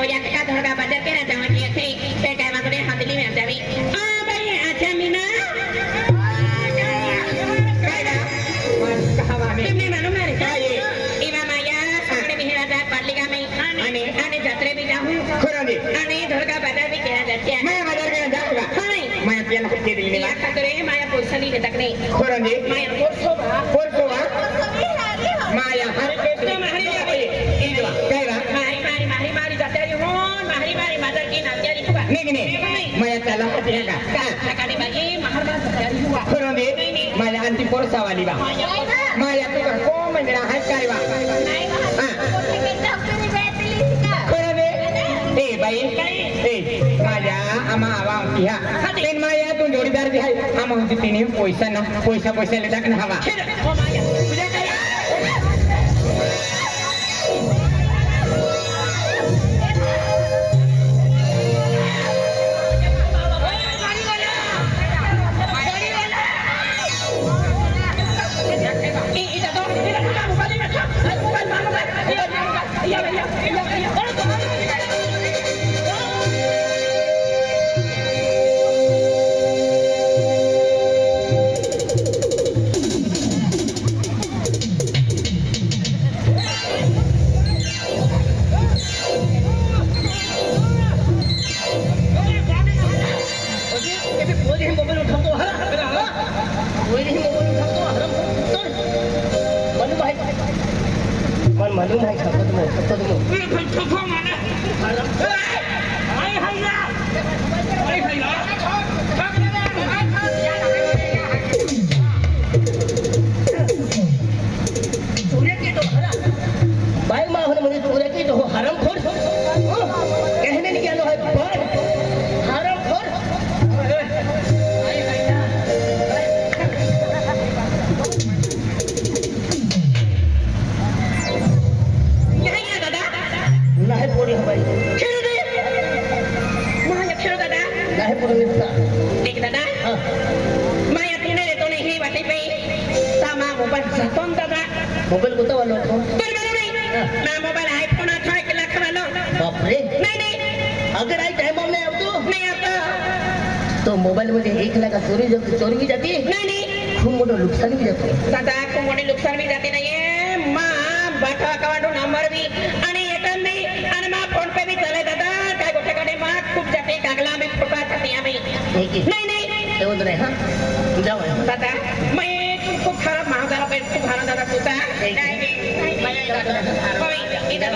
या का धडका बाजार केला तेव्हा की असे ते काय मागणे हातली मी जावी आ बाई अच्छा मीना काय ना कहावा मी म्हणून मारे काय इवा माया सगळे मिहिरा जात पाडली का मी आणि जत्रे बी जाऊ खरं आणि धडका बाजार बी केला जाते माया बाजार केला जात का हाय माया त्याला हत्ती दिली या खातरे माया पोसली देतात नाही खरं माया पोसो बा पोरतो माया हर के मारी इदवा काय रा मारी जाते हो मारी बाजार की नात्यारी हुआ निघणे माया त्याला हत्ती का सकाळी बाई महाराज जाते हुआ खरं माया अंती पोरसावाली बा माया तुझा को म्हणजे हाय काय बा ए बाई ए माझ्या आम्हा आवा होती हा तीन माया तू जोडीदार बी आहे आम्हा होती तिने पैसा ना पैसा ले टाकणं हवा मालूम है सब बाई माहौल मध्ये तुझ्या की तो हरमखोर कहने नहीं गेलो है पण हरमखोर नाही पोरी हवाई खेळू दे माया खेळू दादा नाही पोरी निघता देख दादा माया तिने देतो नाही ही वाटी पे सामा मोबाईल जातोन दादा मोबाईल कोणता वाला होता तर नाही ना मोबाईल आयफोन 8 लाख वाला बापरे नाही अगर आई टाइम में अब नाही आता तो मोबाईल मध्ये 1 लाख चोरी भी जाती नाही खूप मोठं नुकसान भी जातं दादा खूप मोठे नुकसान बी जाते नाहीये मा बाठा अकाउंट नंबर बी आणि एटम बी आणि मा फोन पे बी चाले दादा काय गोठ्याकडे मा खूप जाते कागला मी फुका जाते आम्ही नाही तेवढं नाही हा जाऊ दादा मैं खूप खराब महादारा पे खूप खराब दादा तुझा इथं